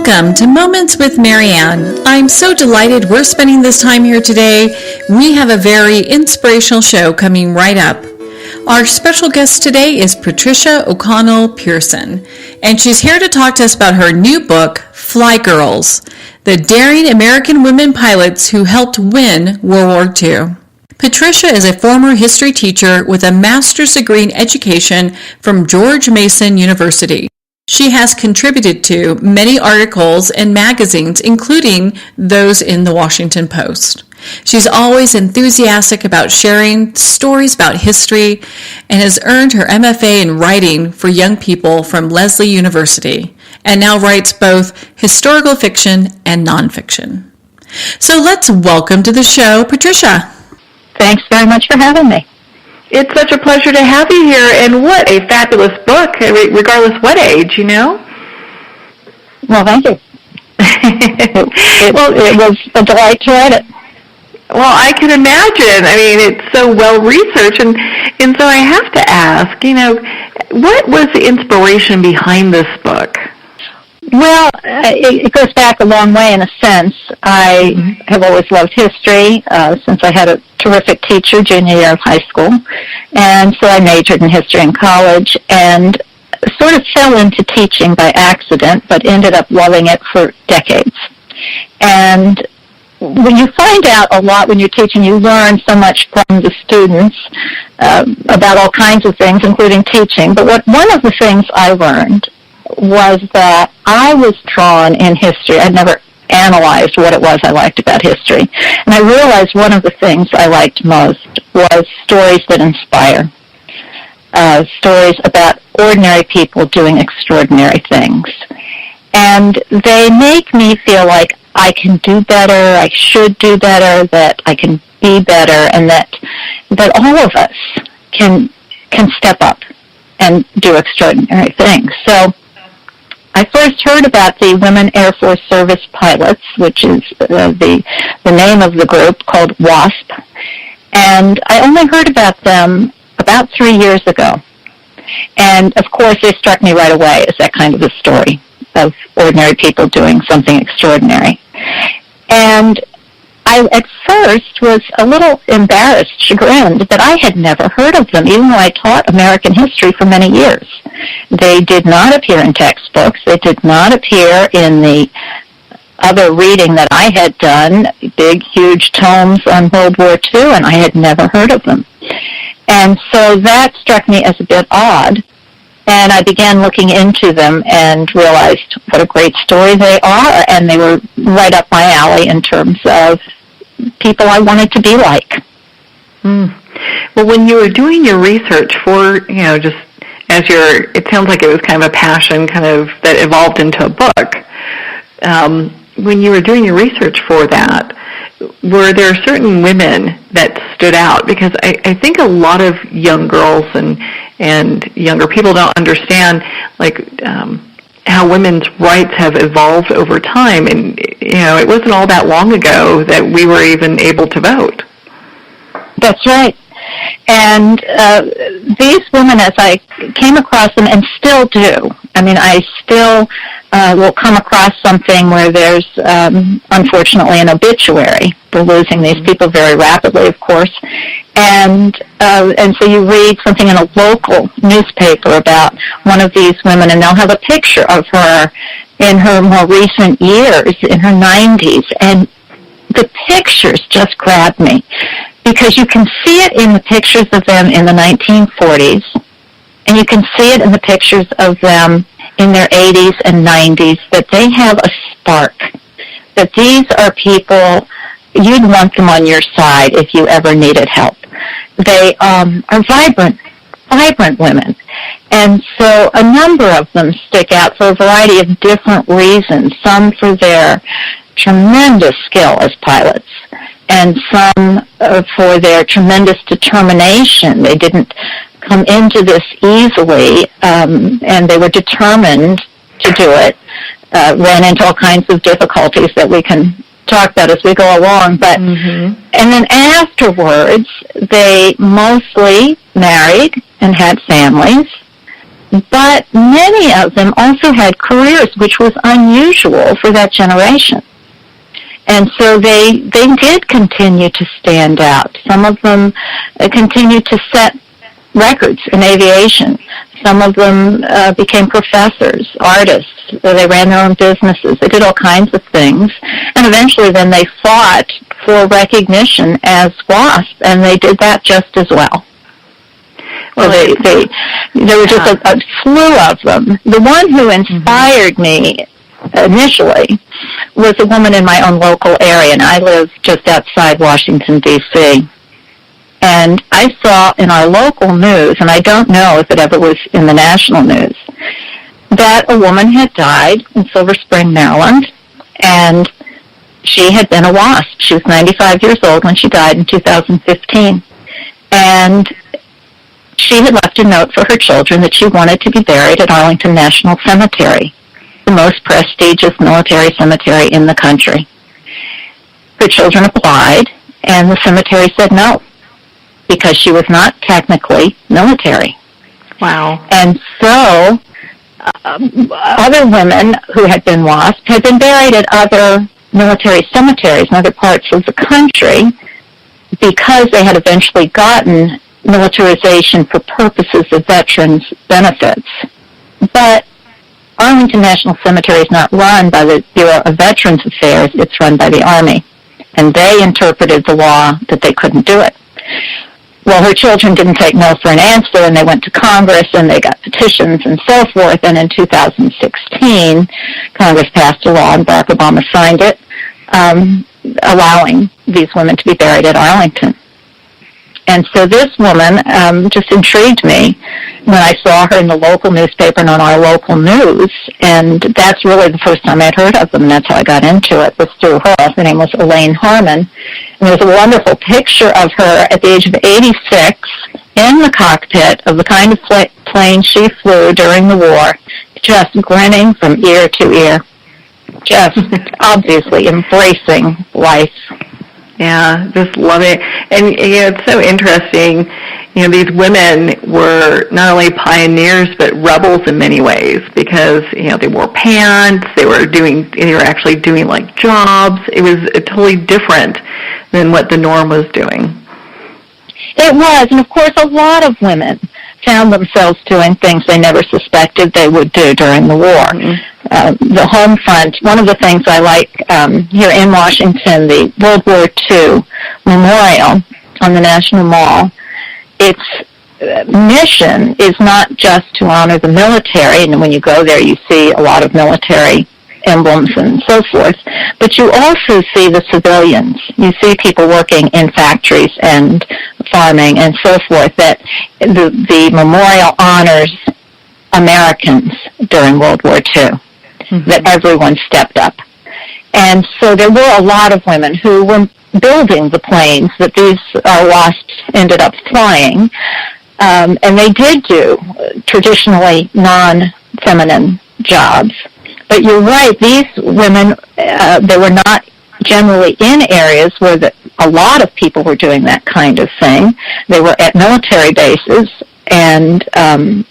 Welcome to Moments with Marianne. I'm so delighted we're spending this time here today. We have a very inspirational show coming right up. Our special guest today is Patricia O'Connell Pearson, and she's here to talk to us about her new book, Fly Girls, the daring American women pilots who helped win World War II. Patricia is a former history teacher with a master's degree in education from George Mason University. She has contributed to many articles and magazines, including those in the Washington Post. She's always enthusiastic about sharing stories about history and has earned her MFA in writing for young people from Lesley University, and now writes both historical fiction and nonfiction. So let's welcome to the show, Patricia. Thanks very much for having me. It's such a pleasure to have you here, and what a fabulous book, regardless what age, you know? Well, thank you. It was a delight to write it. Well, I can imagine. I mean, it's so well-researched, and so I have to ask, what was the inspiration behind this book? Well, it goes back a long way in a sense. I have always loved history since I had a terrific teacher junior year of high school, and so I majored in history in college and sort of fell into teaching by accident, but ended up loving it for decades. And when you find out a lot when you're teaching, you learn so much from the students about all kinds of things, including teaching. But one of the things I learned was that I was drawn in history. I'd never analyzed what it was I liked about history. And I realized one of the things I liked most was stories that inspire. Stories about ordinary people doing extraordinary things. And they make me feel like I can do better, I should do better, that I can be better, and that all of us can step up and do extraordinary things. So I first heard about the Women Air Force Service Pilots, which is the name of the group, called WASP, and I only heard about them about 3 years ago. And, of course, they struck me right away as that kind of a story of ordinary people doing something extraordinary. And I, at first, was a little embarrassed, chagrined, that I had never heard of them, even though I taught American history for many years. They did not appear in textbooks. They did not appear in the other reading that I had done, big, huge tomes on World War II, and I had never heard of them. And so that struck me as a bit odd, and I began looking into them and realized what a great story they are, and they were right up my alley in terms of people I wanted to be like. Well, when you were doing your research for, just as it sounds like it was kind of a passion kind of that evolved into a book. When you were doing your research for that, were there certain women that stood out? Because I think a lot of young girls and younger people don't understand, how women's rights have evolved over time, and it wasn't all that long ago that we were even able to vote. That's right. And these women, as I came across them, and still do, I still will come across something where there's, unfortunately, an obituary. We're losing these people very rapidly, of course. And so you read something in a local newspaper about one of these women, and they'll have a picture of her in her more recent years, in her 90s, and the pictures just grab me, because you can see it in the pictures of them in the 1940s, and you can see it in the pictures of them in their 80s and 90s, that they have a spark, that these are people, you'd want them on your side if you ever needed help. They are vibrant women. And so a number of them stick out for a variety of different reasons, some for their tremendous skill as pilots, and some for their tremendous determination. They didn't come into this easily, and they were determined to do it, ran into all kinds of difficulties that we can talk about as we go along. But and then afterwards, they mostly married and had families, but many of them also had careers, which was unusual for that generation. And so they did continue to stand out. Some of them continued to set records in aviation. Some of them became professors, artists. They ran their own businesses. They did all kinds of things. And eventually then they fought for recognition as WASP, and they did that just as well. Well, there were just a slew of them. The one who inspired me initially was a woman in my own local area, and I live just outside Washington, D.C. And I saw in our local news, and I don't know if it ever was in the national news, that a woman had died in Silver Spring, Maryland, and she had been a WASP. She was 95 years old when she died in 2015. And she had left a note for her children that she wanted to be buried at Arlington National Cemetery, the most prestigious military cemetery in the country. Her children applied, and the cemetery said no, because she was not technically military. Wow. And so other women who had been WASP had been buried at other military cemeteries in other parts of the country because they had eventually gotten militarization for purposes of veterans' benefits. But Arlington National Cemetery is not run by the Bureau of Veterans Affairs. It's run by the Army. And they interpreted the law that they couldn't do it. Well, her children didn't take no for an answer, and they went to Congress, and they got petitions and so forth. And in 2016, Congress passed a law, and Barack Obama signed it, allowing these women to be buried at Arlington. And so this woman just intrigued me when I saw her in the local newspaper and on our local news, and that's really the first time I'd heard of them, and that's how I got into it, was through her. Her name was Elaine Harman, and there's a wonderful picture of her at the age of 86 in the cockpit of the kind of plane she flew during the war, just grinning from ear to ear, just obviously embracing life. Yeah, just love it. And it's so interesting. These women were not only pioneers but rebels in many ways because they wore pants. They were actually doing like jobs. It was totally different than what the norm was doing. It was, and of course, a lot of women found themselves doing things they never suspected they would do during the war. The home front, one of the things I like here in Washington, the World War II Memorial on the National Mall, its mission is not just to honor the military, and when you go there you see a lot of military emblems and so forth, but you also see the civilians. You see people working in factories and farming and so forth, that the memorial honors Americans during World War II, that everyone stepped up. And so there were a lot of women who were building the planes that these WASPs ended up flying, and they did do traditionally non-feminine jobs. But you're right, these women, they were not generally in areas where a lot of people were doing that kind of thing. They were at military bases, and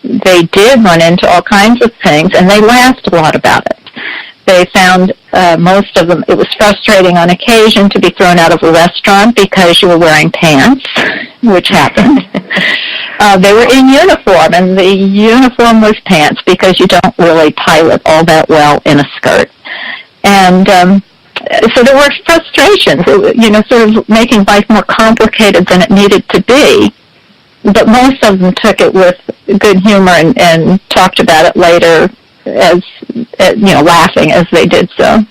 they did run into all kinds of things, and they laughed a lot about it. They found most of them, it was frustrating on occasion to be thrown out of a restaurant because you were wearing pants, which happened. They were in uniform, and the uniform was pants because you don't really pilot all that well in a skirt. And so there were frustrations, sort of making life more complicated than it needed to be. But most of them took it with good humor and talked about it later as laughing as they did so.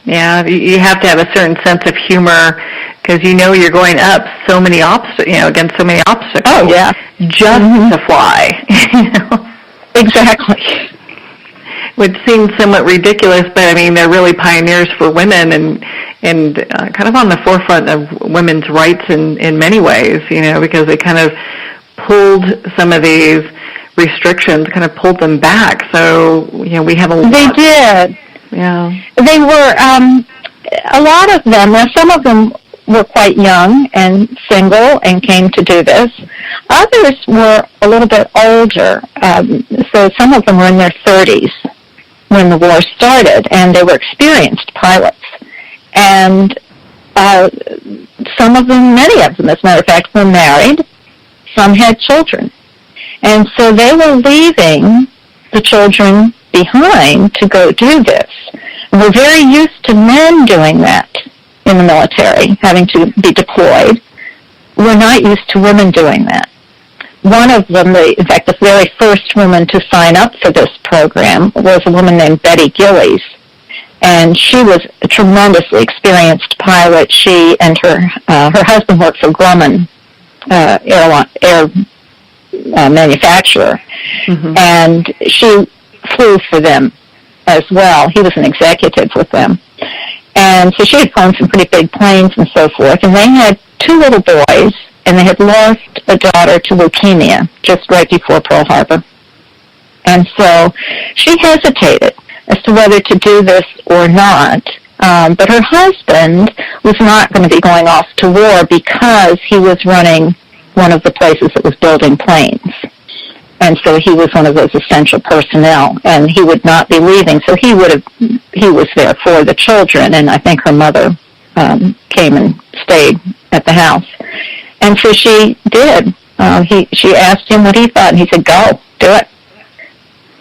Yeah, you have to have a certain sense of humor because you're going up so many against so many obstacles. Oh yeah, just to fly. Exactly. Which seems somewhat ridiculous, but they're really pioneers for women and kind of on the forefront of women's rights in many ways. Because they kind of pulled some of these restrictions, kind of pulled them back. So we have a lot. They did. Yeah. They were, a lot of them, now some of them were quite young and single and came to do this. Others were a little bit older, so some of them were in their 30s when the war started, and they were experienced pilots. And some of them, many of them, as a matter of fact, were married. Some had children. And so they were leaving the children behind to go do this. And we're very used to men doing that in the military, having to be deployed. We're not used to women doing that. One of them, in fact, the very first woman to sign up for this program was a woman named Betty Gillies. And she was a tremendously experienced pilot. She and her husband worked for Grumman air manufacturer. Mm-hmm. And she flew for them as well. He was an executive with them. And so she had flown some pretty big planes and so forth. And they had 2 little boys, and they had lost a daughter to leukemia just right before Pearl Harbor. And so she hesitated as to whether to do this or not. But her husband was not going to be going off to war because he was running one of the places that was building planes. And so he was one of those essential personnel, and he would not be leaving. So he was there for the children, and I think her mother came and stayed at the house. And so she did. She asked him what he thought, and he said, "Go, do it."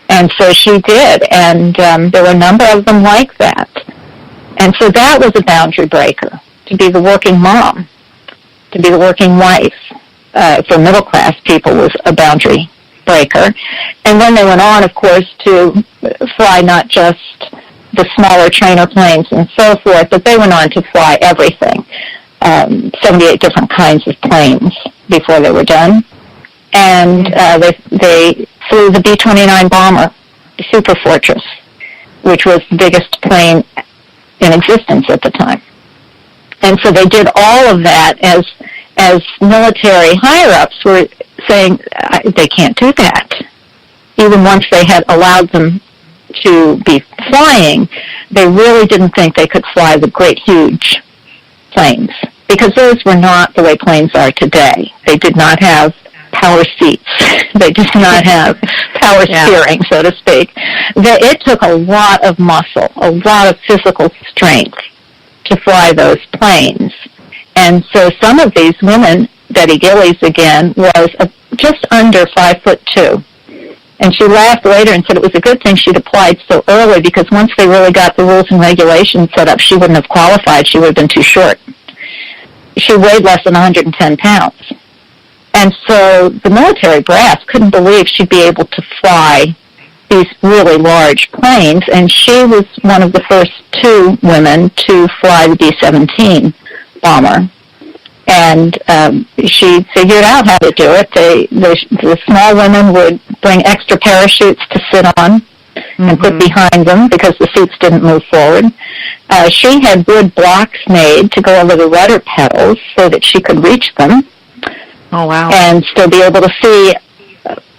And so she did, and there were a number of them like that. And so that was a boundary breaker, to be the working mom, to be the working wife. For middle-class people was a boundary breaker. And then they went on, of course, to fly not just the smaller trainer planes and so forth, but they went on to fly everything, 78 different kinds of planes before they were done. And they flew the B-29 bomber, the Super Fortress, which was the biggest plane in existence at the time. And so they did all of that as military higher-ups were saying they can't do that. Even once they had allowed them to be flying, they really didn't think they could fly the great, huge planes, because those were not the way planes are today. They did not have power seats. They did not have power steering, so to speak. It took a lot of muscle, a lot of physical strength to fly those planes. And so some of these women, Betty Gillies again, was just under 5'2". And she laughed later and said it was a good thing she'd applied so early, because once they really got the rules and regulations set up, she wouldn't have qualified. She would have been too short. She weighed less than 110 pounds. And so the military brass couldn't believe she'd be able to fly these really large planes, and she was one of the first 2 women to fly the B-17 bomber. And she figured out how to do it. The small women would bring extra parachutes to sit on and put behind them because the seats didn't move forward. She had wood blocks made to go over the rudder pedals so that she could reach them. Oh, wow. And still be able to see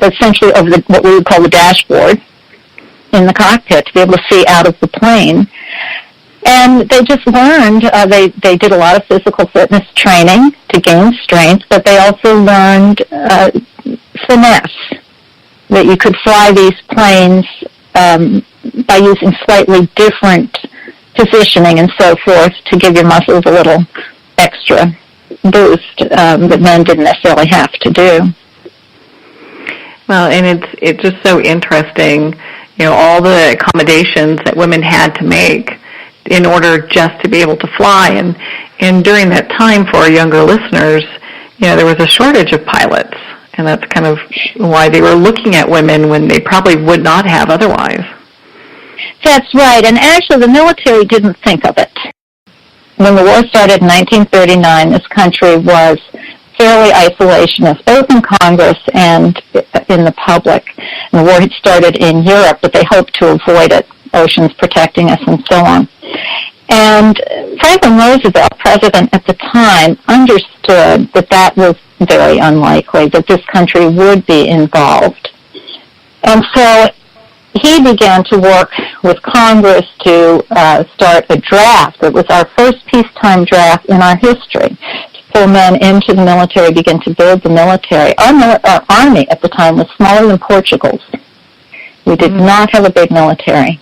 essentially over what we would call the dashboard in the cockpit, to be able to see out of the plane. And they just learned, they did a lot of physical fitness training to gain strength, but they also learned finesse, that you could fly these planes by using slightly different positioning and so forth to give your muscles a little extra boost that men didn't necessarily have to do. Well, and it's just so interesting, all the accommodations that women had to make in order just to be able to fly. And during that time, for our younger listeners, there was a shortage of pilots, and that's kind of why they were looking at women when they probably would not have otherwise. That's right, and actually the military didn't think of it. When the war started in 1939, this country was fairly isolationist, both in Congress and in the public. And the war had started in Europe, but they hoped to avoid it, oceans protecting us and so on. And Franklin Roosevelt, president at the time, understood that that was very unlikely, that this country would be involved. And so he began to work with Congress to start a draft. It was our first peacetime draft in our history to pull men into the military, begin to build the military. Our army at the time was smaller than Portugal's. We did not have a big military.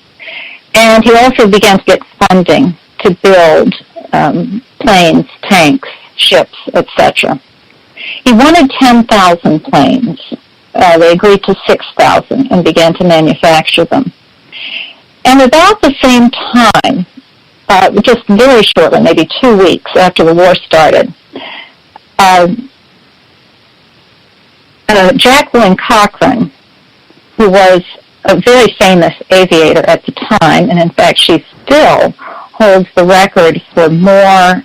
And he also began to get funding to build planes, tanks, ships, etc. He wanted 10,000 planes. They agreed to 6,000 and began to manufacture them. And about the same time, just very shortly, maybe 2 weeks after the war started, Jacqueline Cochran, who was a very famous aviator at the time, and in fact she still holds the record for more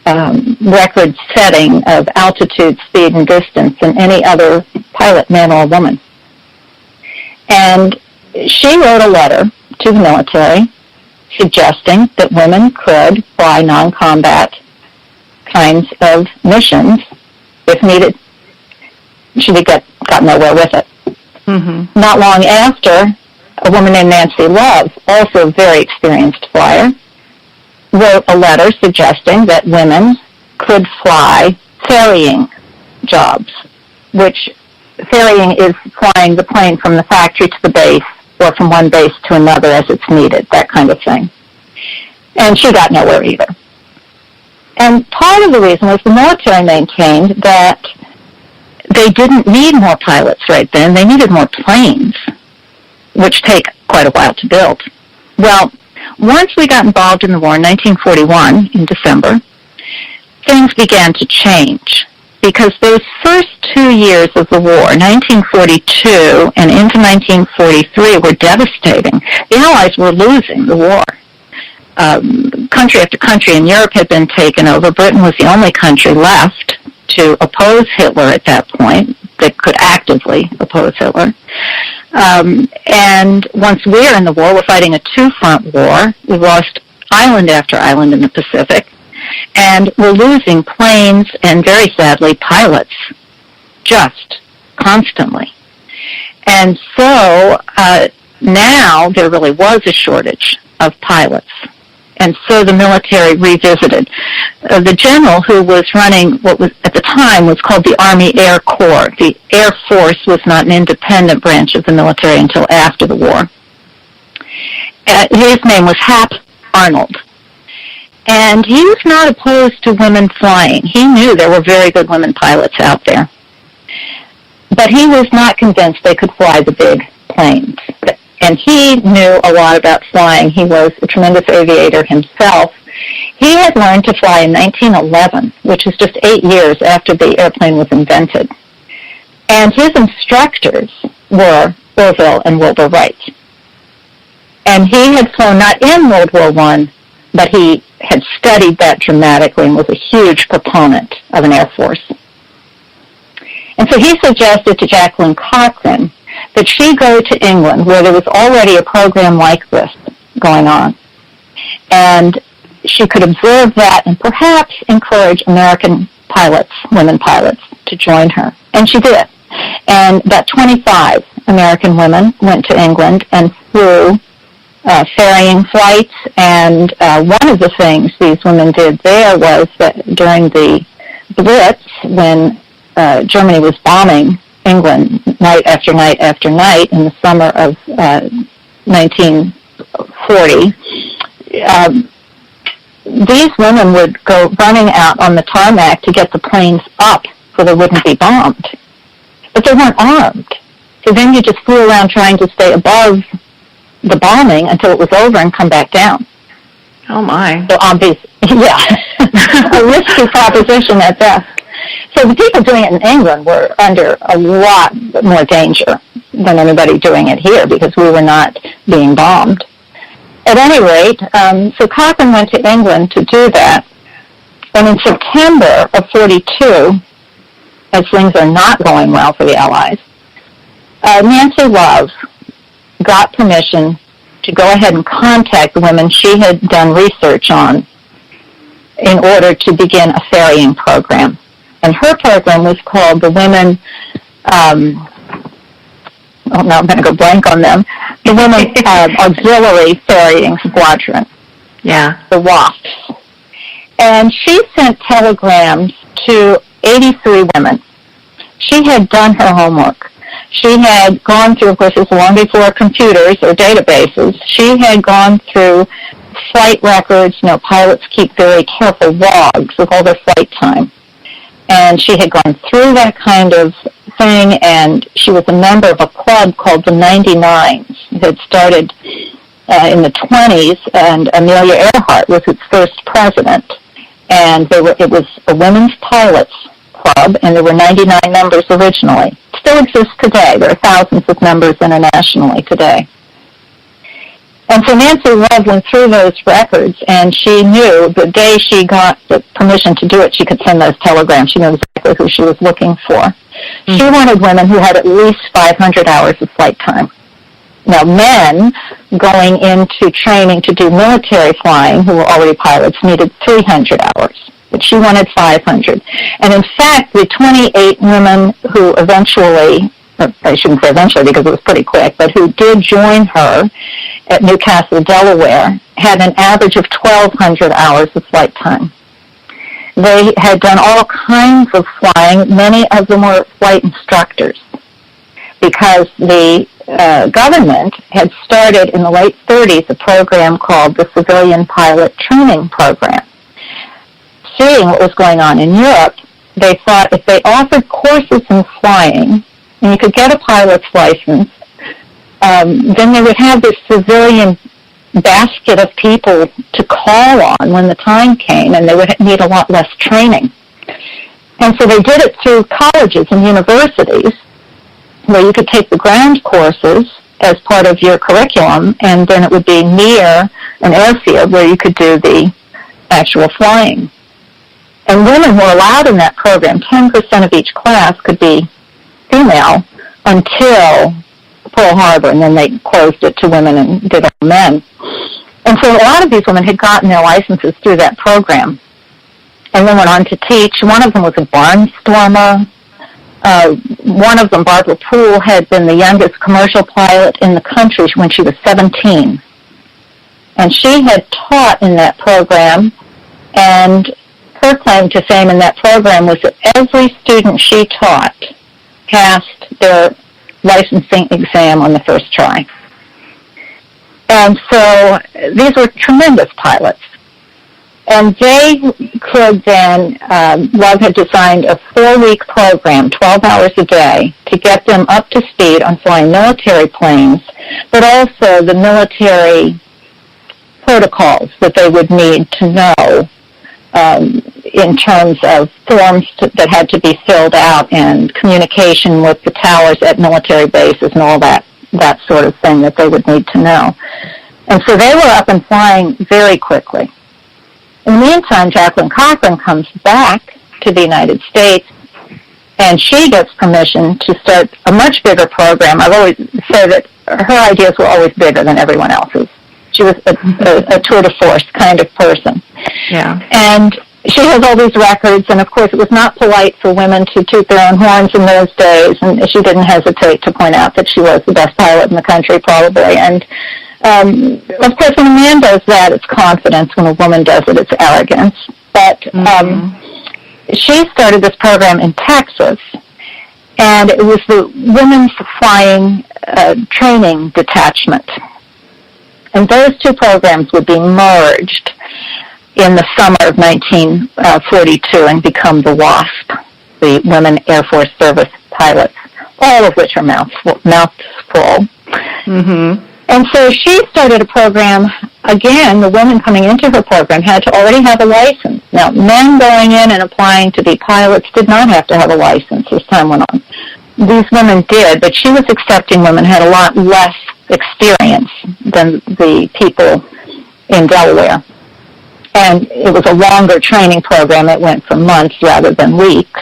record-setting of altitude, speed, and distance than any other pilot, man or woman. And she wrote a letter to the military suggesting that women could fly non-combat kinds of missions if needed. She got nowhere with it. Mm-hmm. Not long after, a woman named Nancy Love, also a very experienced flyer, wrote a letter suggesting that women could fly ferrying jobs, which ferrying is flying the plane from the factory to the base or from one base to another as it's needed, that kind of thing. And she got nowhere either. And part of the reason was the military maintained that they didn't need more pilots right then. They needed more planes, which take quite a while to build. Well, once we got involved in the war in 1941, in December, things began to change because those first 2 years of the war, 1942 and into 1943, were devastating. The Allies were losing the war. Country after country in Europe had been taken over. Britain was the only country left to oppose Hitler at that point, that could actively oppose Hitler. And once we're in the war, we're fighting a two-front war. We've lost island after island in the Pacific. And we're losing planes and, very sadly, pilots, just constantly. And so now there really was a shortage of pilots. And so the military revisited. The general who was running what was at the time was called the Army Air Corps. The Air Force was not an independent branch of the military until after the war. His name was Hap Arnold. And he was not opposed to women flying. He knew there were very good women pilots out there. But he was not convinced they could fly the big planes. And he knew a lot about flying. He was a tremendous aviator himself. He had learned to fly in 1911, which is just 8 years after the airplane was invented. And his instructors were Orville and Wilbur Wright. And he had flown not in World War I, but he had studied that dramatically and was a huge proponent of an Air Force. And so he suggested to Jacqueline Cochran that she go to England, where there was already a program like this going on, and she could observe that and perhaps encourage American pilots, women pilots, to join her. And she did. And about 25 American women went to England and flew ferrying flights, and one of the things these women did there was that during the Blitz, when Germany was bombing England night after night after night in the summer of 1940, these women would go running out on the tarmac to get the planes up so they wouldn't be bombed. But they weren't armed. So then you just flew around trying to stay above the bombing until it was over and come back down. Oh, my. So obviously, yeah, a risky proposition at best. So the people doing it in England were under a lot more danger than anybody doing it here because we were not being bombed. At any rate, so Cochran went to England to do that. And in September of 42, as things are not going well for the Allies, Nancy Love got permission to go ahead and contact the women she had done research on in order to begin a ferrying program. And her program was called the Women, now I'm going to go blank on them, the Women's Auxiliary Ferrying Squadron, the WAFs. And she sent telegrams to 83 women. She had done her homework. She had gone through, of course, this was long before computers or databases. She had gone through flight records. You know, pilots keep very careful logs of all their flight time. And she had gone through that kind of thing, and she was a member of a club called the 99s. It had started in the 20s, and Amelia Earhart was its first president. And it was a women's pilots club, and there were 99 members originally. It still exists today. There are thousands of members internationally today. And so Nancy Love went through those records, and she knew the day she got the permission to do it, she could send those telegrams. She knew exactly who she was looking for. Mm-hmm. She wanted women who had at least 500 hours of flight time. Now, men going into training to do military flying, who were already pilots, needed 300 hours. But she wanted 500. And in fact, the 28 women who eventually, I shouldn't say eventually because it was pretty quick, but who did join her at Newcastle, Delaware, had an average of 1,200 hours of flight time. They had done all kinds of flying. Many of them were flight instructors because the government had started in the late 30s a program called the Civilian Pilot Training Program. Seeing what was going on in Europe, they thought if they offered courses in flying, and you could get a pilot's license, then they would have this civilian basket of people to call on when the time came, and they would need a lot less training. And so they did it through colleges and universities, where you could take the ground courses as part of your curriculum, and then it would be near an airfield where you could do the actual flying. And women were allowed in that program. 10% of each class could be female until Pearl Harbor, and then they closed it to women and did all men. And so a lot of these women had gotten their licenses through that program and then went on to teach. One of them was a barnstormer. One of them, Barbara Poole, had been the youngest commercial pilot in the country when she was 17. And she had taught in that program, and her claim to fame in that program was that every student she taught passed their licensing exam on the first try. And so these were tremendous pilots. And they could then, Love had designed a 4-week program, 12 hours a day, to get them up to speed on flying military planes, but also the military protocols that they would need to know in terms of forms that had to be filled out and communication with the towers at military bases and all that sort of thing that they would need to know. And so they were up and flying very quickly. In the meantime, Jacqueline Cochran comes back to the United States, and she gets permission to start a much bigger program. I've always said that her ideas were always bigger than everyone else's. She was a tour de force kind of person. Yeah. And she has all these records, and of course it was not polite for women to toot their own horns in those days, and she didn't hesitate to point out that she was the best pilot in the country, probably. And of course, when a man does that, it's confidence. When a woman does it, it's arrogance. But she started this program in Texas, and it was the Women's Flying Training Detachment. And those two programs would be merged in the summer of 1942 and become the WASP, the Women Air Force Service Pilots, all of which are mouthful. Mm-hmm. And so she started a program. Again, the women coming into her program had to already have a license. Now, men going in and applying to be pilots did not have to have a license as time went on. These women did, but she was accepting women who had a lot less experience than the people in Delaware. And it was a longer training program. It went for months rather than weeks.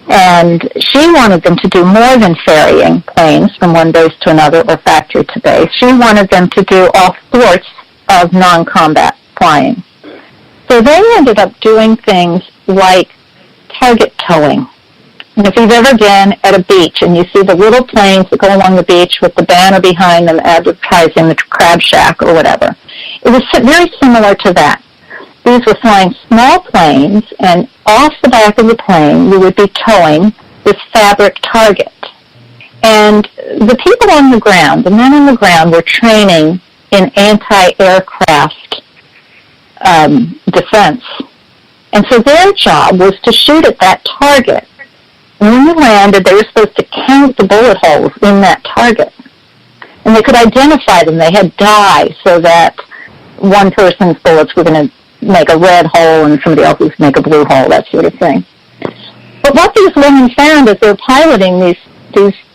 And she wanted them to do more than ferrying planes from one base to another or factory to base. She wanted them to do all sorts of non-combat flying. So they ended up doing things like target towing, And if you've ever been at a beach and you see the little planes that go along the beach with the banner behind them advertising the crab shack or whatever, it was very similar to that. These were flying small planes, and off the back of the plane you would be towing this fabric target. And the people on the ground, the men on the ground, were training in anti-aircraft defense. And so their job was to shoot at that target. And when you landed, they were supposed to count the bullet holes in that target. And they could identify them. They had dye so that one person's bullets were going to make a red hole and somebody else's make a blue hole, that sort of thing. But what these women found as they were piloting these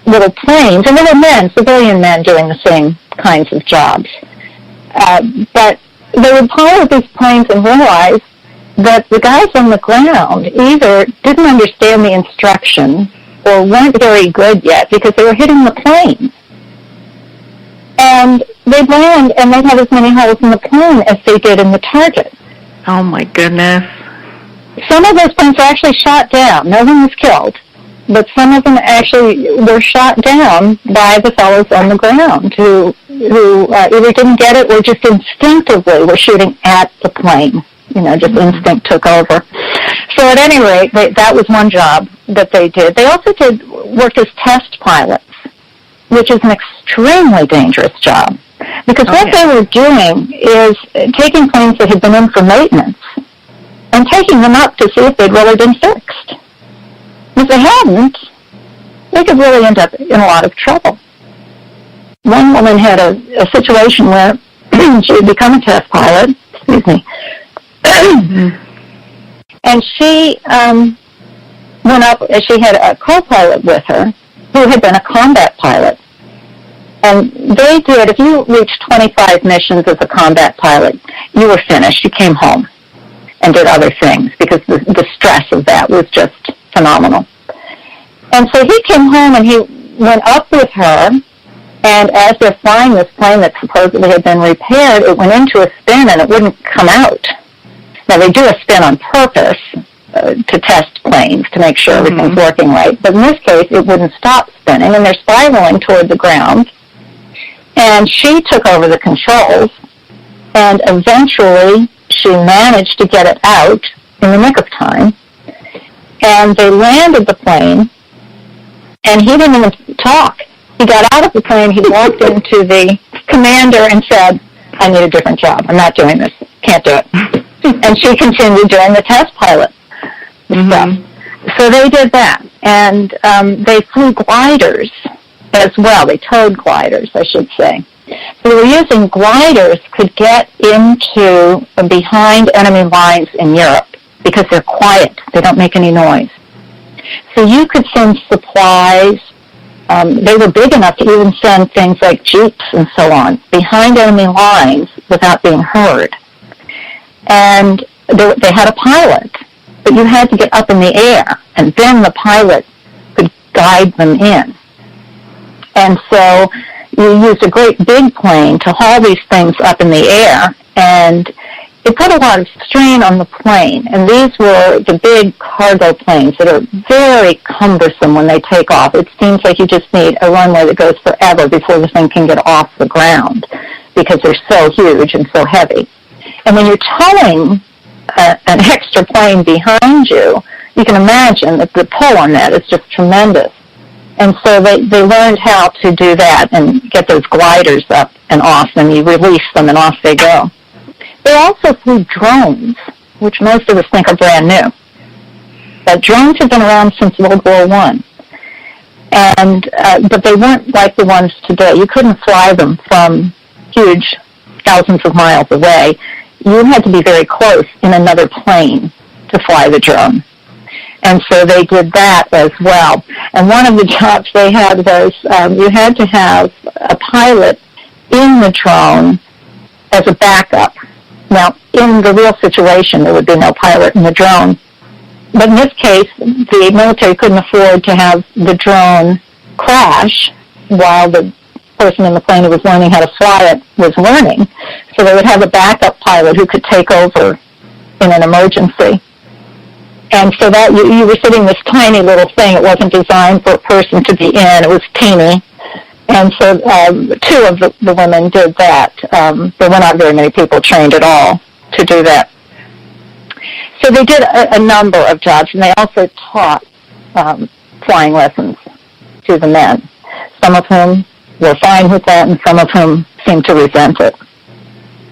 little planes, and there were men, civilian men, doing the same kinds of jobs, but they would pilot these planes and realize that the guys on the ground either didn't understand the instructions or weren't very good yet because they were hitting the plane. And they'd land and they'd have as many holes in the plane as they did in the target. Oh, my goodness. Some of those planes were actually shot down. No one was killed. But some of them actually were shot down by the fellows on the ground who either didn't get it or just instinctively were shooting at the plane. You know, just instinct took over. So at any rate, that was one job that they did. They also worked as test pilots, which is an extremely dangerous job. Because what they were doing is taking planes that had been in for maintenance and taking them up to see if they'd really been fixed. If they hadn't, they could really end up in a lot of trouble. One woman had a situation where she had become a test pilot, and she went up, she had a co-pilot with her who had been a combat pilot. And they did, if you reached 25 missions as a combat pilot, you were finished. You came home and did other things because the stress of that was just phenomenal. And so he came home and he went up with her, and as they're flying this plane that supposedly had been repaired, it went into a spin and it wouldn't come out. Now, they do a spin on purpose to test planes to make sure everything's working right, but in this case, it wouldn't stop spinning, and they're spiraling toward the ground. And she took over the controls, and eventually she managed to get it out in the nick of time. And they landed the plane, and he didn't even talk. He got out of the plane, he walked into the commander and said, I need a different job. I'm not doing this. Can't do it. And she continued doing the test pilot stuff. So they did that. And they flew gliders as well. They towed gliders, I should say. So they were using gliders to get into behind enemy lines in Europe because they're quiet. They don't make any noise. So you could send supplies. They were big enough to even send things like jeeps and so on behind enemy lines without being heard. And they had a pilot, but you had to get up in the air, and then the pilot could guide them in. And so you used a great big plane to haul these things up in the air, and it put a lot of strain on the plane. And these were the big cargo planes that are very cumbersome when they take off. It seems like you just need a runway that goes forever before the thing can get off the ground because they're so huge and so heavy. And when you're towing an extra plane behind you, you can imagine that the pull on that is just tremendous. And so they learned how to do that and get those gliders up and off, and you release them and off they go. They also flew drones, which most of us think are brand new. But drones have been around since World War I. And but they weren't like the ones today. You couldn't fly them from huge thousands of miles away. You had to be very close in another plane to fly the drone. And so they did that as well. And one of the jobs they had was you had to have a pilot in the drone as a backup. Now, in the real situation, there would be no pilot in the drone. But in this case, the military couldn't afford to have the drone crash while the person in the plane who was learning how to fly it was learning. So they would have a backup pilot who could take over in an emergency. And so that you were sitting in this tiny little thing. It wasn't designed for a person to be in. It was teeny. And so two of the women did that. There were not very many people trained at all to do that. So they did a number of jobs, and they also taught flying lessons to the men, some of whom were fine with that, and some of whom seemed to resent it.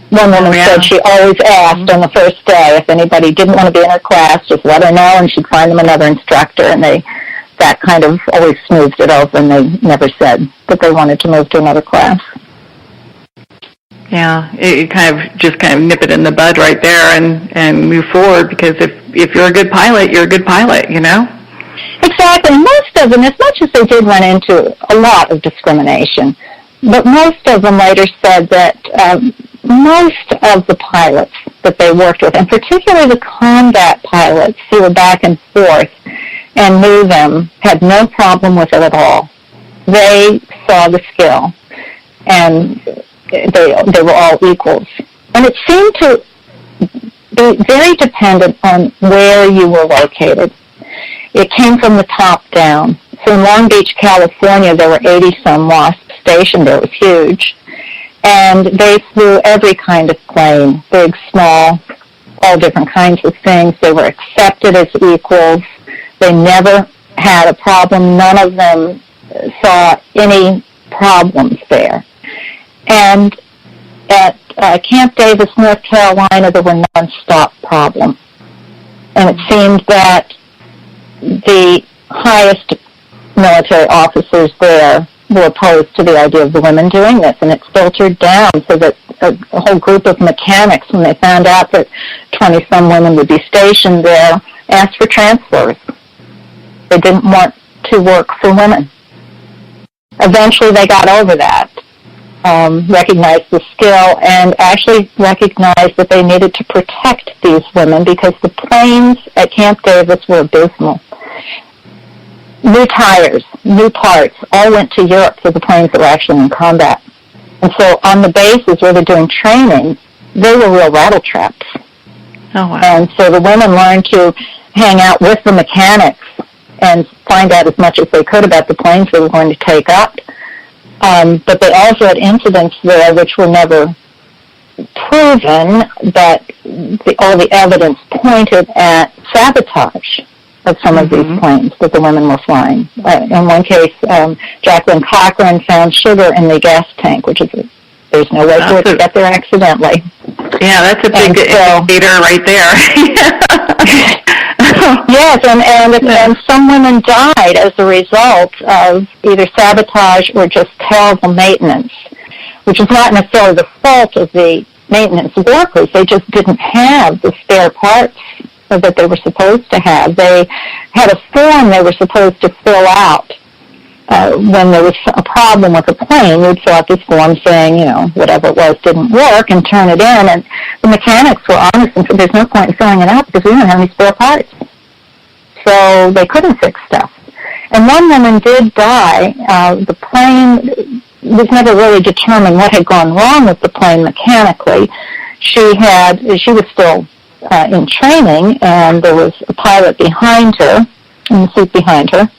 One woman said she always asked on the first day if anybody didn't want to be in her class, just let her know, and she'd find them another instructor, and that kind of always smoothed it over, and they never said that they wanted to move to another class. Yeah, it kind of nip it in the bud right there and move forward, because if you're a good pilot, you're a good pilot, you know? Exactly. Most of them, as much as they did run into a lot of discrimination, but most of them later said that most of the pilots that they worked with, and particularly the combat pilots who were back and forth and knew them, had no problem with it at all. They saw the skill, and they were all equals. And it seemed to be very dependent on where you were located. It came from the top down. So in Long Beach, California, there were 80-some WASP stationed there. It was huge. And they flew every kind of plane, big, small, all different kinds of things. They were accepted as equals. They never had a problem. None of them saw any problems there. And at Camp Davis, North Carolina, there were nonstop problems. And it seemed that the highest military officers there were opposed to the idea of the women doing this, and it filtered down so that a whole group of mechanics, when they found out that 20-some women would be stationed there, asked for transfers. They didn't want to work for women. Eventually they got over that, recognized the skill, and actually recognized that they needed to protect these women because the planes at Camp Davis were abysmal. New tires, new parts, all went to Europe for the planes that were actually in combat. And so on the bases where they're doing training, they were real rattle traps. Oh, wow. And so the women learned to hang out with the mechanics and find out as much as they could about the planes they were going to take up. But they also had incidents there which were never proven, but all the evidence pointed at sabotage of some of these planes that the women were flying. In one case, Jacqueline Cochran found sugar in the gas tank, which is there's no way for it to get there accidentally. Yeah, that's a big indicator right there. Yes, and some women died as a result of either sabotage or just terrible maintenance, which is not necessarily the fault of the maintenance workers. They just didn't have the spare parts that they were supposed to have. They had a form they were supposed to fill out when there was a problem with a plane. You'd fill out this form saying, whatever it was didn't work, and turn it in. And the mechanics were honest and said, there's no point in filling it out because we don't have any spare parts. So they couldn't fix stuff. And one woman did die. The plane was never really determined what had gone wrong with the plane mechanically. She was still in training, and there was a pilot behind her, in the seat behind her.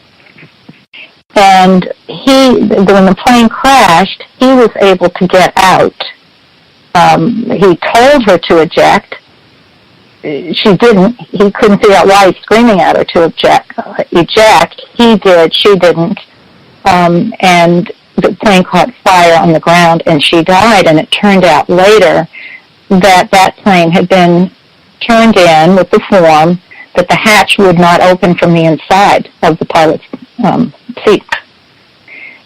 And when the plane crashed, he was able to get out. He told her to eject. She didn't. He couldn't figure out why he was screaming at her to eject. He did. She didn't. And the plane caught fire on the ground, and she died. And it turned out later that plane had been turned in with the form that the hatch would not open from the inside of the pilot's seat.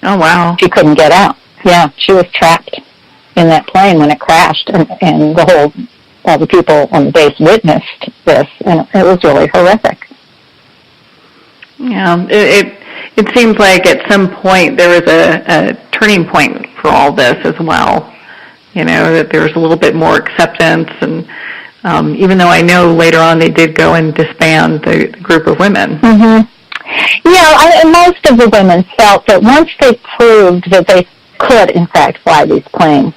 Oh, wow. She couldn't get out. Yeah, she was trapped in that plane when it crashed, and the people on the base witnessed this, and it was really horrific. Yeah, it seems like at some point there was a turning point for all this as well, that there was a little bit more acceptance, and even though I know later on they did go and disband the group of women. Mm-hmm. Yeah, most of the women felt that once they proved that they could, in fact, fly these planes,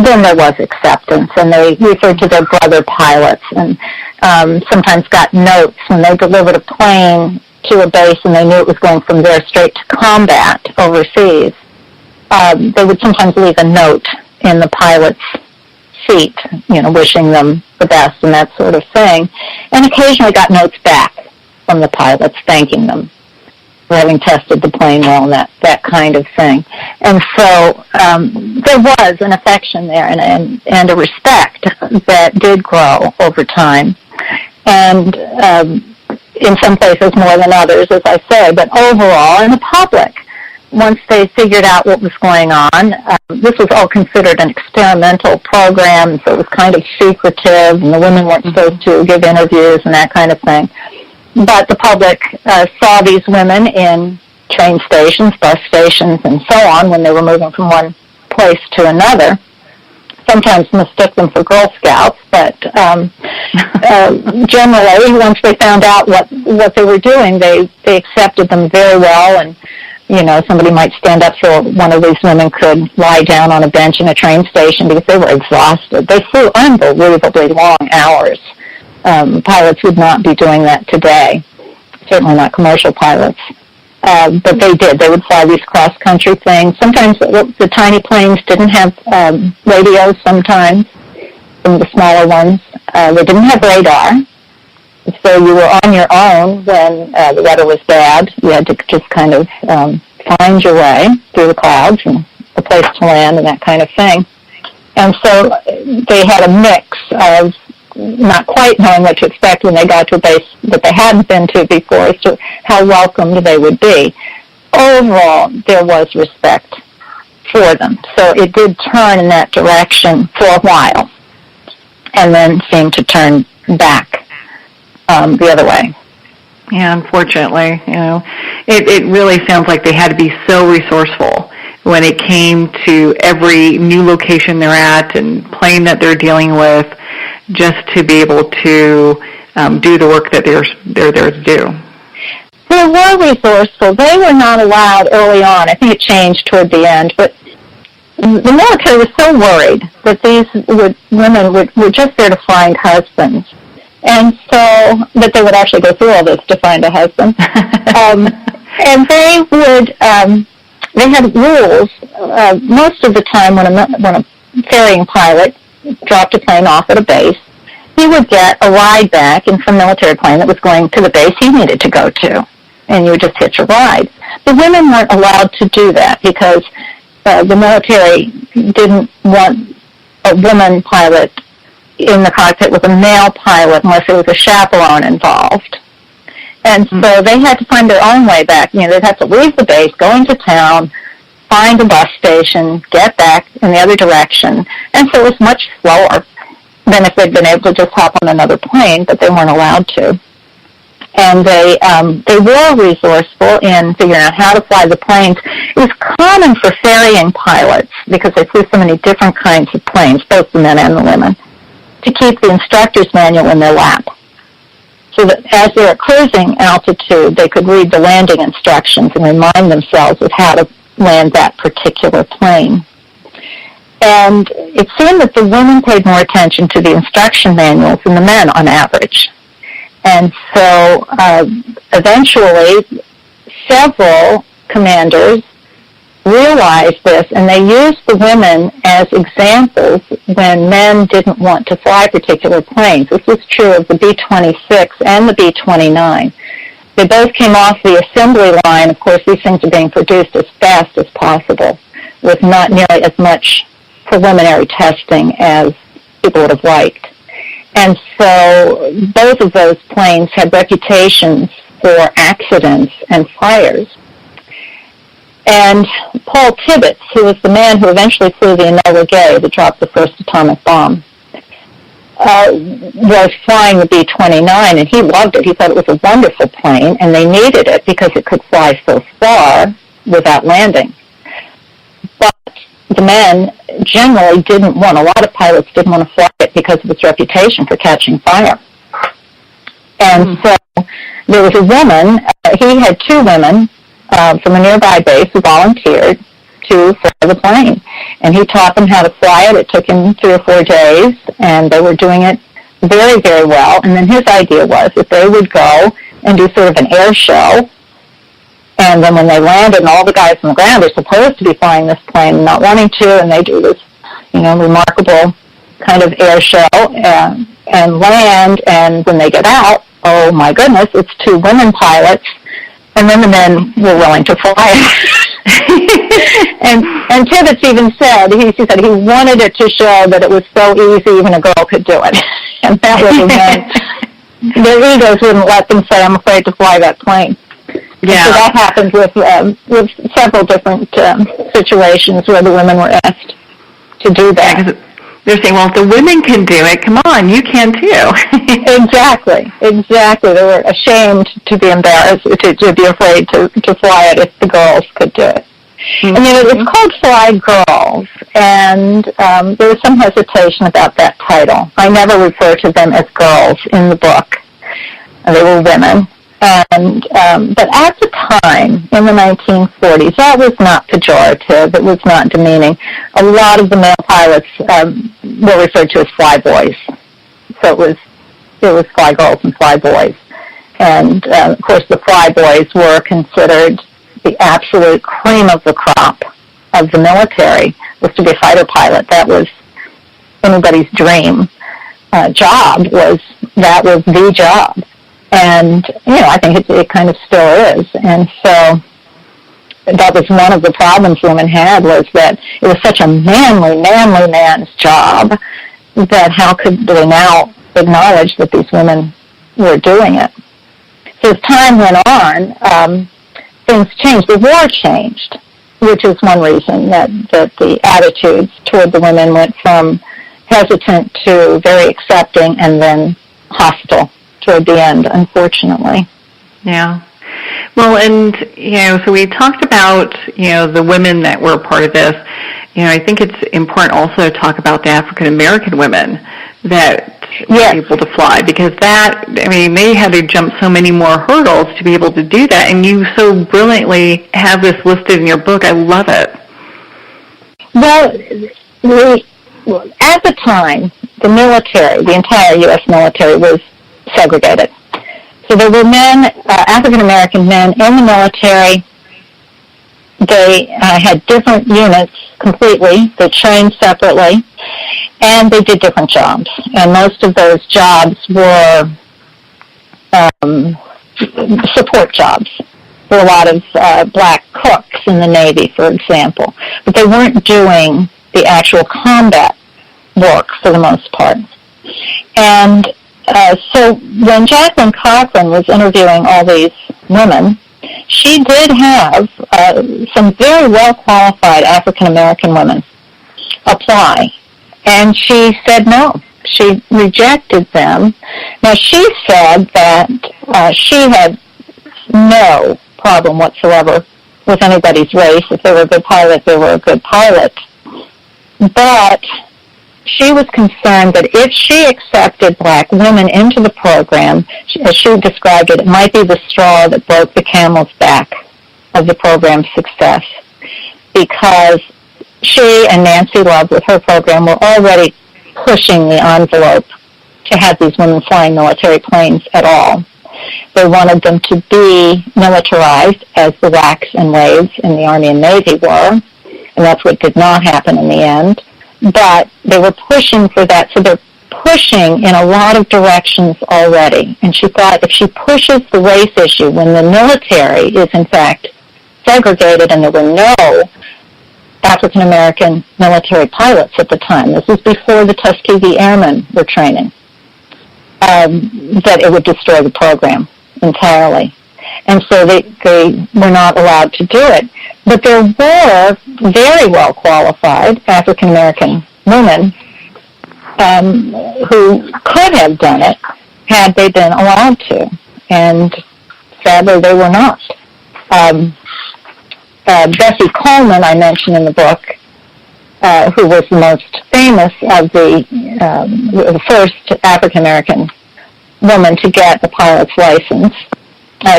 then there was acceptance, and they referred to their brother pilots, and sometimes got notes when they delivered a plane to a base and they knew it was going from there straight to combat overseas. They would sometimes leave a note in the pilot's seat, wishing them the best and that sort of thing, and occasionally got notes back from the pilots thanking them for having tested the plane well and that kind of thing. And so there was an affection there and a respect that did grow over time. And in some places more than others, as I say, but overall in the public, once they figured out what was going on, this was all considered an experimental program, so it was kind of secretive, and the women weren't supposed to give interviews and that kind of thing. But the public saw these women in train stations, bus stations, and so on when they were moving from one place to another. Sometimes mistook them for Girl Scouts, but generally, once they found out what they were doing, they accepted them very well. And somebody might stand up so one of these women could lie down on a bench in a train station because they were exhausted. They flew unbelievably long hours. Pilots would not be doing that today, certainly not commercial pilots. But they did. They would fly these cross-country things. Sometimes the tiny planes didn't have radios sometimes, some of the smaller ones. They didn't have radar. So you were on your own when the weather was bad. You had to just kind of find your way through the clouds and a place to land and that kind of thing. And so they had a mix of not quite knowing what to expect when they got to a base that they hadn't been to before as to how welcomed they would be. Overall, there was respect for them. So it did turn in that direction for a while and then seemed to turn back the other way. Yeah, unfortunately, it really sounds like they had to be so resourceful when it came to every new location they're at and plane that they're dealing with, just to be able to do the work that they're there to do. They were resourceful. They were not allowed early on. I think it changed toward the end, but the military was so worried that these women were just there to find husbands, and so that they would actually go through all this to find a husband. And they would. They had rules. Most of the time, when a ferrying pilot dropped a plane off at a base, he would get a ride back in some military plane that was going to the base he needed to go to, and you would just hitch a ride. The women weren't allowed to do that because the military didn't want a woman pilot in the cockpit with a male pilot unless there was a chaperone involved. And so they had to find their own way back. They'd have to leave the base, go into town, find a bus station, get back in the other direction. And so it was much slower than if they'd been able to just hop on another plane, but they weren't allowed to. And they were resourceful in figuring out how to fly the planes. It was common for ferrying pilots, because they flew so many different kinds of planes, both the men and the women, to keep the instructor's manual in their lap, so that as they were at cruising altitude, they could read the landing instructions and remind themselves of how to land that particular plane. And it seemed that the women paid more attention to the instruction manuals than the men on average. And so eventually several commanders realized this, and they used the women as examples when men didn't want to fly particular planes. This was true of the B-26 and the B-29. They both came off the assembly line. Of course, these things are being produced as fast as possible, with not nearly as much preliminary testing as people would have liked. And so both of those planes had reputations for accidents and fires. And Paul Tibbets, who was the man who eventually flew the Enola Gay that dropped the first atomic bomb, was flying the B-29, and he loved it. He thought it was a wonderful plane, and they needed it because it could fly so far without landing. But the men generally didn't want, a lot of pilots didn't want to fly it because of its reputation for catching fire. And so there was a woman, he had two women from a nearby base who volunteered to fly the plane. And he taught them how to fly it. It took him 3 or 4 days, and they were doing it very, very well. And then his idea was that they would go and do sort of an air show, and then when they landed, and all the guys on the ground are supposed to be flying this plane, not wanting to, and they do this, remarkable kind of air show and land, and when they get out, oh my goodness, it's 2 women pilots, and then the men were willing to fly. and Tibbets even said, he said he wanted it to show that it was so easy even a girl could do it. And that really meant their egos wouldn't let them say, I'm afraid to fly that plane. Yeah. So that happened with several different situations where the women were asked to do that. Yeah, they're saying, well, if the women can do it, come on, you can too. Exactly. They were ashamed to be embarrassed, to be afraid to fly it if the girls could do it. Mm-hmm. I mean, it's called Fly Girls, and there was some hesitation about that title. I never refer to them as girls in the book. They were women. And but at the time, in the 1940s, that was not pejorative. It was not demeaning. A lot of the male pilots were referred to as fly boys. So it was fly girls and fly boys. And, of course, the fly boys were considered the absolute cream of the crop of the military, was to be a fighter pilot. That was anybody's dream job. That was the job. And, I think it kind of still is. And so that was one of the problems women had, was that it was such a manly man's job that how could they now acknowledge that these women were doing it? So as time went on, things changed. The war changed, which is one reason that the attitudes toward the women went from hesitant to very accepting and then hostile toward the end, unfortunately. Yeah. Well, and, so we talked about, the women that were a part of this. I think it's important also to talk about the African American women that were able to fly, because they had to jump so many more hurdles to be able to do that, and you so brilliantly have this listed in your book. I love it. Well, at the time, the military, the entire U.S. military, was segregated. So there were men, African-American men in the military. They had different units completely. They trained separately, and they did different jobs. And most of those jobs were support jobs. There were a lot of black cooks in the Navy, for example. But they weren't doing the actual combat work for the most part. And so when Jacqueline Cochran was interviewing all these women, she did have some very well-qualified African-American women apply. And she said no. She rejected them. Now, she said that she had no problem whatsoever with anybody's race. If they were a good pilot, they were a good pilot. But she was concerned that if she accepted black women into the program, as she described it, it might be the straw that broke the camel's back of the program's success, because she and Nancy Love with her program were already pushing the envelope to have these women flying military planes at all. They wanted them to be militarized, as the WWII and WWIIs in the Army and Navy were, and that's what did not happen in the end. But they were pushing for that, so they're pushing in a lot of directions already. And she thought if she pushes the race issue when the military is in fact segregated and there were no African-American military pilots at the time, this was before the Tuskegee Airmen were training, that it would destroy the program entirely. And so they were not allowed to do it. But there were very well-qualified African-American women who could have done it had they been allowed to. And sadly, they were not. Bessie Coleman, I mentioned in the book, who was the most famous of the first African-American woman to get the pilot's license.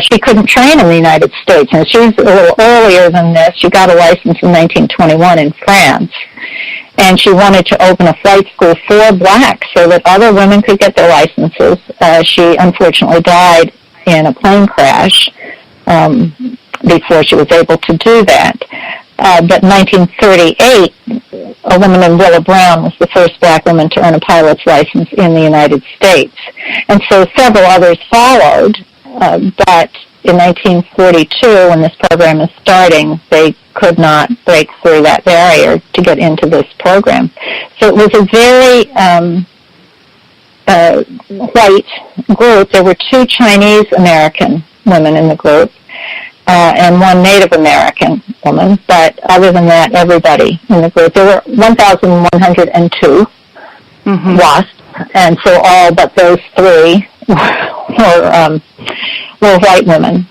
she couldn't train in the United States, and she's a little earlier than this. She got a license in 1921 in France, and she wanted to open a flight school for blacks so that other women could get their licenses. She unfortunately died in a plane crash before she was able to do that. But in 1938, a woman named Willa Brown was the first black woman to earn a pilot's license in the United States. And so several others followed, but in 1942, when this program is starting, they could not break through that barrier to get into this program. So it was a very white group. There were 2 Chinese American women in the group, and 1 Native American woman, but other than that, everybody in the group. There were 1,102 WASPs, and so all but those 3 were white women.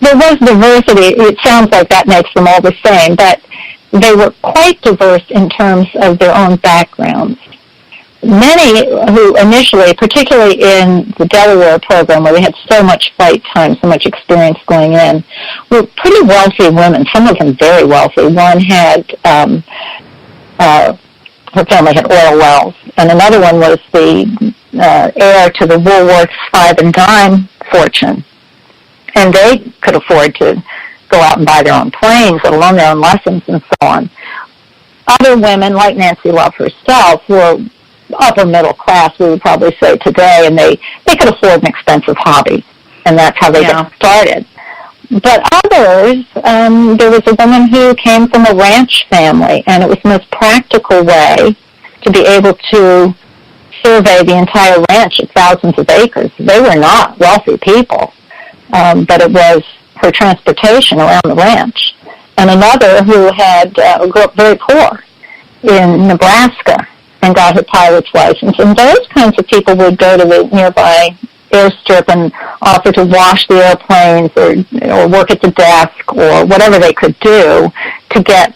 There was diversity. It sounds like that makes them all the same, but they were quite diverse in terms of their own backgrounds. Many who initially, particularly in the Delaware program where they had so much flight time, so much experience going in, were pretty wealthy women, some of them very wealthy. One had, her family had oil wells, and another one was the heir to the Woolworths 5 and dime fortune. And they could afford to go out and buy their own planes, let alone their own lessons and so on. Other women, like Nancy Love herself, were upper middle class, we would probably say today, and they could afford an expensive hobby, and that's how they got started. But others, there was a woman who came from a ranch family, and it was the most practical way to be able to survey the entire ranch of thousands of acres. They were not wealthy people, but it was her transportation around the ranch. And another who had grew up very poor in Nebraska and got her pilot's license. And those kinds of people would go to the nearby airstrip and offer to wash the airplanes or work at the desk or whatever they could do to get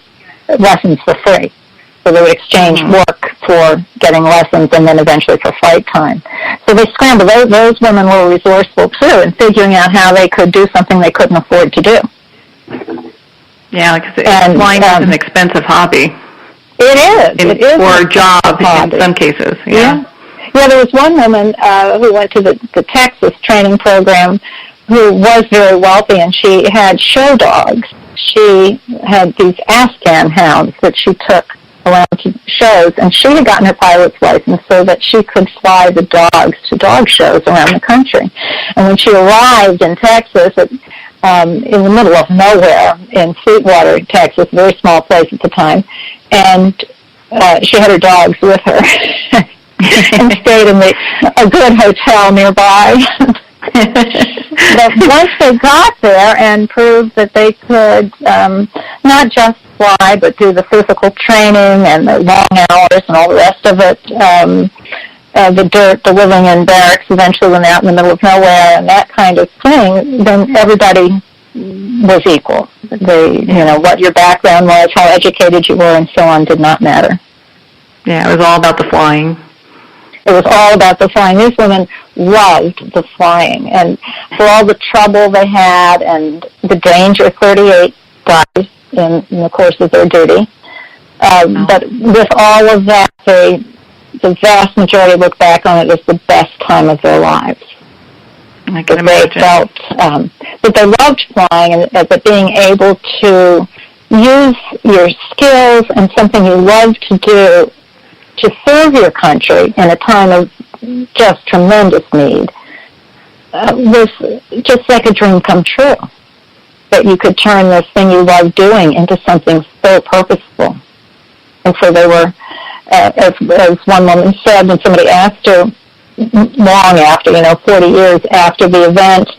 lessons for free. So they would exchange work for getting lessons and then eventually for flight time. So they scrambled. Those women were resourceful, too, in figuring out how they could do something they couldn't afford to do. Yeah, because flying is an expensive hobby. It is. Or a job in some cases. Yeah. Yeah, there was one woman who went to the Texas training program who was very wealthy, and she had show dogs. She had these Afghan hounds that she took around to shows, and she had gotten her pilot's license so that she could fly the dogs to dog shows around the country. And when she arrived in Texas, in the middle of nowhere in Sweetwater, Texas, a very small place at the time, and she had her dogs with her and stayed in a good hotel nearby. But once they got there and proved that they could not just fly, but do the physical training and the long hours and all the rest of it, the dirt, the living in barracks eventually when they're out in the middle of nowhere and that kind of thing, then everybody was equal. What your background was, how educated you were, and so on did not matter. Yeah, it was all about the flying. It was all about the flying. These women loved the flying, and for all the trouble they had and the danger, 38 died in the course of their duty. But with all of that, the vast majority look back on it as the best time of their lives. I can imagine. They felt that they loved flying and that being able to use your skills and something you love to do to serve your country in a time of just tremendous need was just like a dream come true. That you could turn this thing you love doing into something so purposeful. And so they were, as one woman said when somebody asked her, long after, 40 years after the event,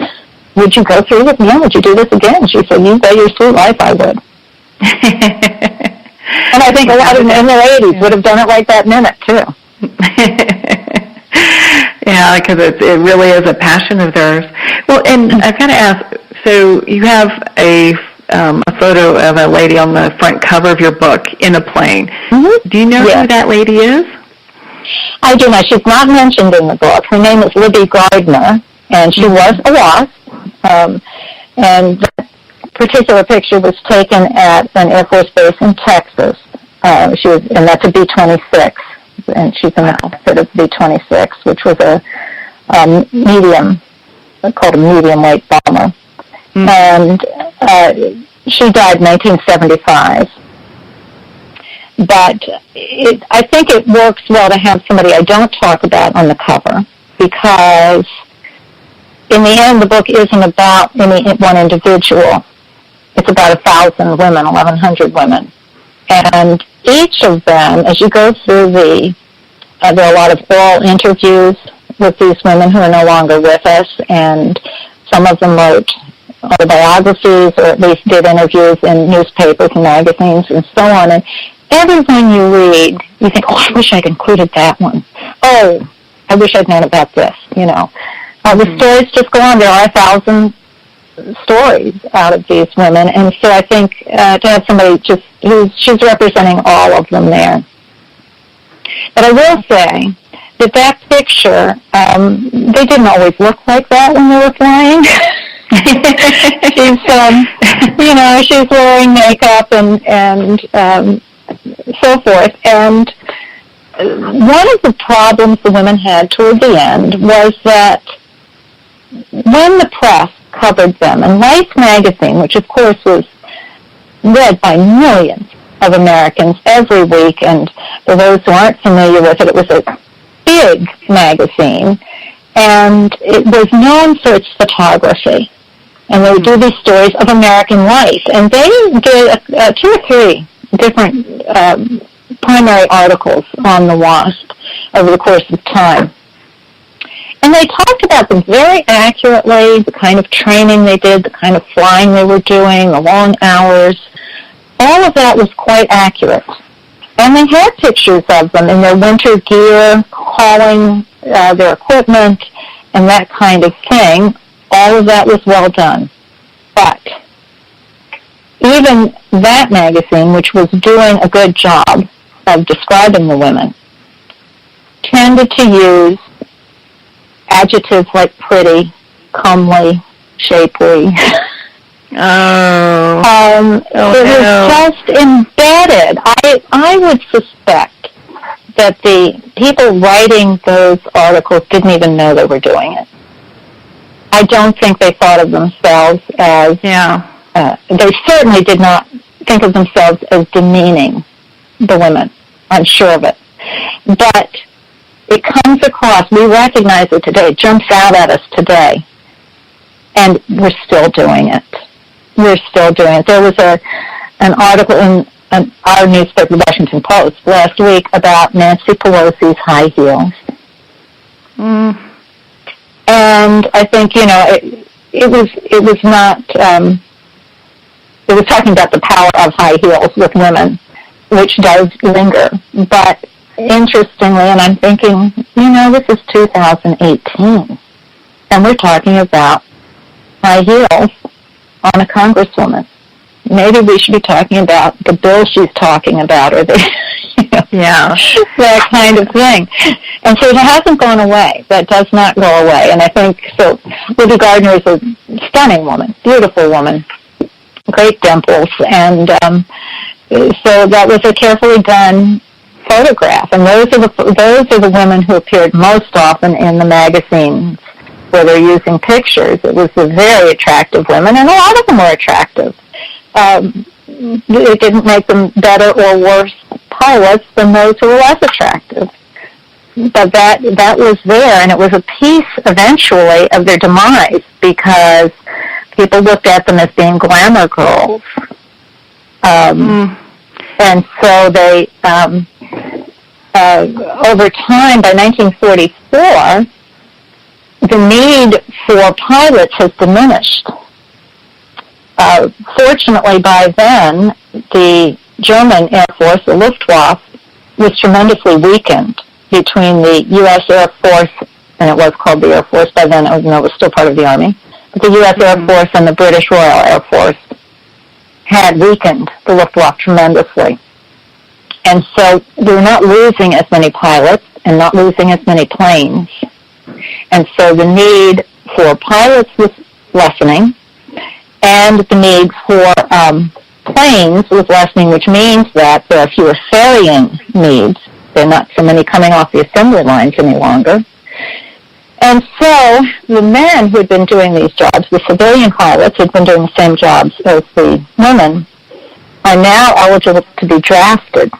would you go through this again? Would you do this again? She said, you bet your sweet life I would. And I think a lot of them in their 80s would have done it right that minute, too. Yeah, because it really is a passion of theirs. Well, and I've got to ask, so you have a photo of a lady on the front cover of your book in a plane. Mm-hmm. Do you know who that lady is? I do not. She's not mentioned in the book. Her name is Libby Gardner, and she was a WASP. And that particular picture was taken at an Air Force base in Texas. And that's a B-26, and she's in the cockpit of B-26, which was a medium, called a medium-weight bomber. Mm-hmm. And she died in 1975. But I think it works well to have somebody I don't talk about on the cover, because in the end, the book isn't about any one individual. It's about 1,000 women, 1,100 women. And each of them, as you go through there are a lot of oral interviews with these women who are no longer with us, and some of them wrote autobiographies or at least did interviews in newspapers and magazines and so on. And every one you read, you think, I wish I'd included that one. Oh, I wish I'd known about this, The stories just go on. There are 1,000 stories out of these women, and so I think to have somebody she's representing all of them there. But I will say that picture, they didn't always look like that when they were flying. She's wearing makeup and so forth. And one of the problems the women had toward the end was that when the press covered them, and Life magazine, which of course was read by millions of Americans every week, and for those who aren't familiar with it, it was a big magazine, and it was known for its photography. And they would do these stories of American life, and they did 2 or 3 different primary articles on the WASP over the course of time. And they talked about them very accurately, the kind of training they did, the kind of flying they were doing, the long hours. All of that was quite accurate. And they had pictures of them in their winter gear, hauling their equipment, and that kind of thing. All of that was well done. But even that magazine, which was doing a good job of describing the women, tended to use adjectives like pretty, comely, shapely. It was just embedded. I would suspect that the people writing those articles didn't even know they were doing it. I don't think they thought of themselves as, they certainly did not think of themselves as demeaning the women. I'm sure of it. But it comes across, we recognize it today, it jumps out at us today, and we're still doing it. We're still doing it. There was an article in our newspaper, the Washington Post, last week about Nancy Pelosi's high heels. And I think, it was not, it was talking about the power of high heels with women, which does linger. But interestingly, and I'm thinking, this is 2018, and we're talking about high heels on a congresswoman. Maybe we should be talking about the bill she's talking about, or that kind of thing. And so it hasn't gone away. That does not go away. And I think, so Libby Gardner is a stunning woman, beautiful woman, great dimples, and so that was a carefully done photograph. And those are the women who appeared most often in the magazines where they're using pictures. It was the very attractive women, and a lot of them were attractive. It didn't make them better or worse pilots than those who were less attractive. But that was there, and it was a piece eventually of their demise, because people looked at them as being glamour girls. And so they, over time, by 1944, the need for pilots has diminished. Fortunately, by then, the German Air Force, the Luftwaffe, was tremendously weakened between the U.S. Air Force, and it was called the Air Force by then, even though it was still part of the Army, but the U.S. Air Force and the British Royal Air Force had weakened the Luftwaffe tremendously. And so we were not losing as many pilots and not losing as many planes. And so the need for pilots was lessening, and the need for planes was lessening, which means that there are fewer ferrying needs. There are not so many coming off the assembly lines any longer. And so the men who had been doing these jobs, the civilian pilots who had been doing the same jobs as the women, are now eligible to be drafted.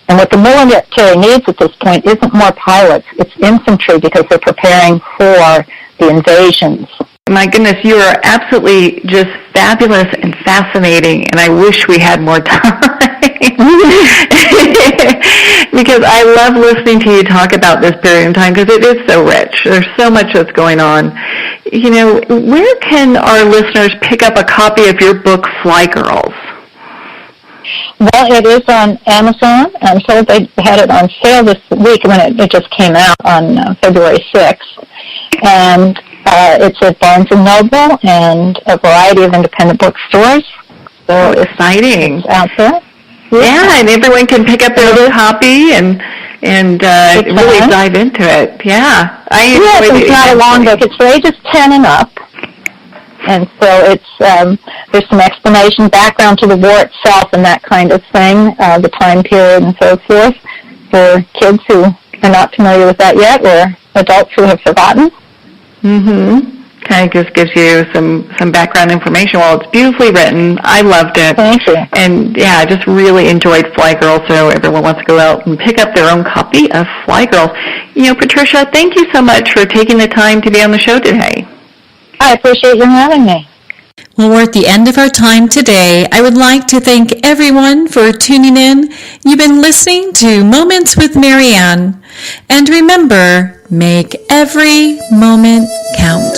And what the military needs at this point isn't more pilots, it's infantry, because they're preparing for the invasions. My goodness, you are absolutely just fabulous and fascinating, and I wish we had more time. Because I love listening to you talk about this period of time, because it is so rich. There's so much that's going on. You know, where can our listeners pick up a copy of your book, Fly Girls? Well, it is on Amazon. I'm told they had it on sale this week when it just came out on February 6th. And it's at Barnes & Noble and a variety of independent bookstores. So exciting. It's out there. Yeah, and everyone can pick up their own copy and really dive into it. Yeah. It's not a long book. It's for ages 10 and up. And so it's there's some explanation, background to the war itself and that kind of thing, the time period and so forth, for kids who are not familiar with that yet or adults who have forgotten. Mm-hmm. Kind of just gives you some background information. Well, it's beautifully written. I loved it. Thank you. And, yeah, I just really enjoyed Fly Girls, so everyone wants to go out and pick up their own copy of Fly Girls. You know, Patricia, thank you so much for taking the time to be on the show today. I appreciate you having me. Well, we're at the end of our time today. I would like to thank everyone for tuning in. You've been listening to Moments with Marianne. And remember, make every moment count.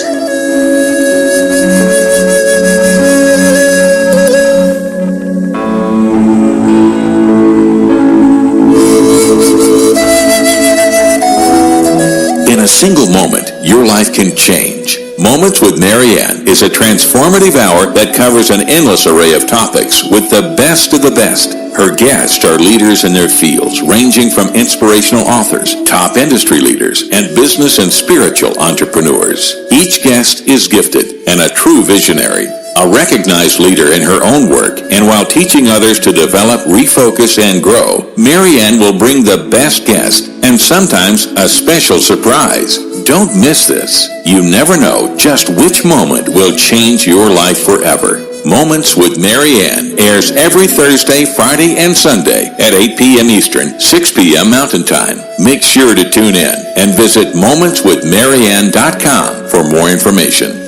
In a single moment, your life can change. Moments with Marianne is a transformative hour that covers an endless array of topics with the best of the best. Her guests are leaders in their fields, ranging from inspirational authors, top industry leaders, and business and spiritual entrepreneurs. Each guest is gifted and a true visionary, a recognized leader in her own work, and while teaching others to develop, refocus, and grow, Marianne will bring the best guest and sometimes a special surprise. Don't miss this. You never know just which moment will change your life forever. Moments with Marianne airs every Thursday, Friday, and Sunday at 8 p.m. Eastern, 6 p.m. Mountain Time. Make sure to tune in and visit momentswithmarianne.com for more information.